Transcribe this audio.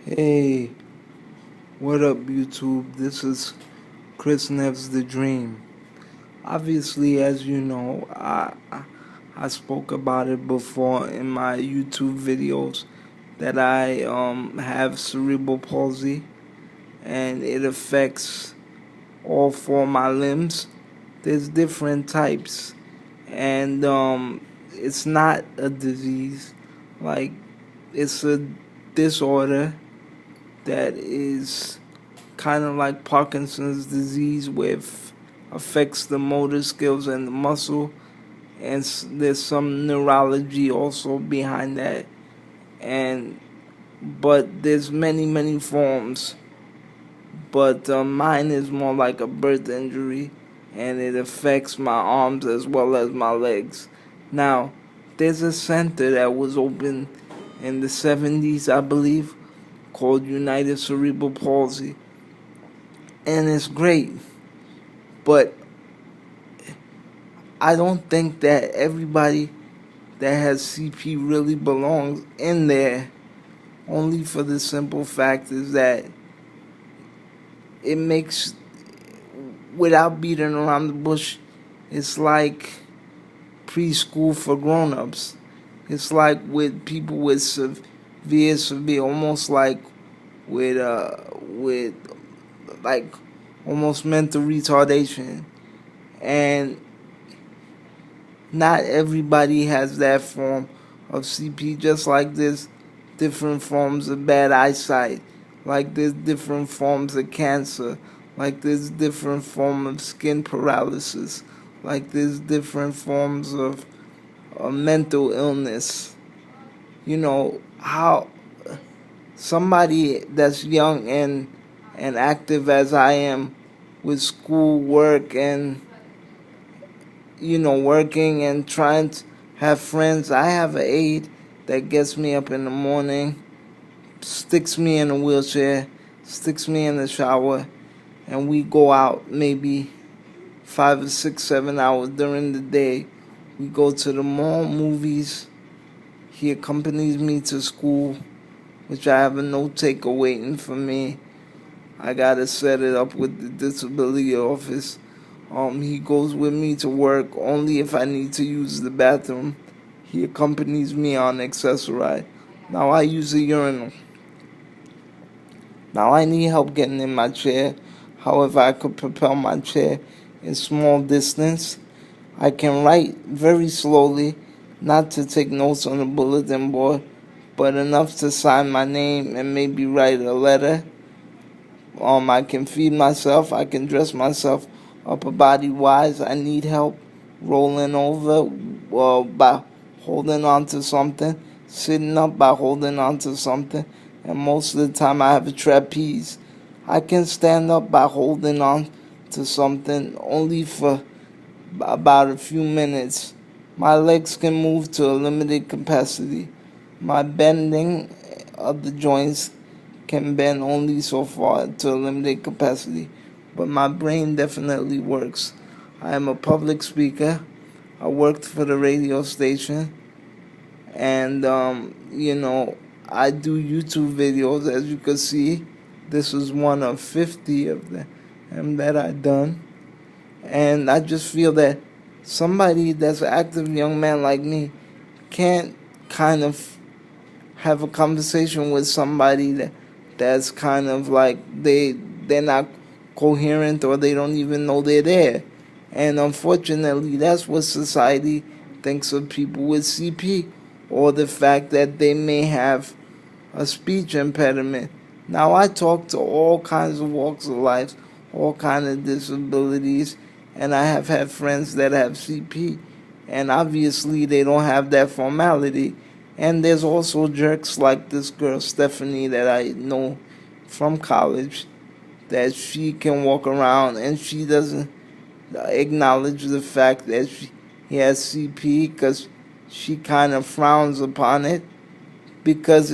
Hey, what up, YouTube? This is Chris Nev's The Dream. Obviously, as you know, I spoke about it before in my YouTube videos that I have cerebral palsy and it affects all four of my limbs. There's different types, and it's not a disease, like it's a disorder that is kind of like Parkinson's disease, which affects the motor skills and the muscle, and there's some neurology also behind that. And but there's many forms. But mine is more like a birth injury, and it affects my arms as well as my legs. Now, there's a center that was opened in the 70s, I believe, called United Cerebral Palsy, and it's great. But I don't think that everybody that has CP really belongs in there, only for the simple fact is that it makes, without beating around the bush, it's like preschool for grown-ups. It's like with people with severe, almost like with like almost mental retardation. And not everybody has that form of CP, just like there's different forms of bad eyesight, like there's different forms of cancer, like there's different form of skin paralysis, like there's different forms of mental illness. You know, how somebody that's young and active as I am, with school, work, and working and trying to have friends. I have an aide that gets me up in the morning, sticks me in a wheelchair, sticks me in the shower, and we go out maybe 5 or 6, 7 hours during the day. We go to the mall, movies. He accompanies me to school, which I have a note taker waiting for me. I gotta set it up with the disability office. He goes with me to work only if I need to use the bathroom. He accompanies me on Accessoride. Now I use a urinal. Now I need help getting in my chair. However, I could propel my chair in small distance. I can write very slowly, not to take notes on the bulletin board, but enough to sign my name and maybe write a letter. I can feed myself. I can dress myself upper body wise. I need help rolling over by holding on to something, sitting up by holding on to something, and most of the time I have a trapeze. I can stand up by holding on to something only for about a few minutes. My legs can move to a limited capacity. My bending of the joints can bend only so far to a limited capacity, but my brain definitely works. I am a public speaker. I worked for the radio station, and I do YouTube videos. As you can see, this is one of 50 of them that I've done, and I just feel that somebody that's an active young man like me can't kind of have a conversation with somebody that's kind of like they're not coherent, or they don't even know they're there. And unfortunately, that's what society thinks of people with CP, or the fact that they may have a speech impediment. Now, I talk to all kinds of walks of life, all kinds of disabilities, and I have had friends that have CP, and obviously they don't have that formality. And there's also jerks like this girl, Stephanie, that I know from college, that she can walk around and she doesn't acknowledge the fact that he has CP, because she kind of frowns upon it, because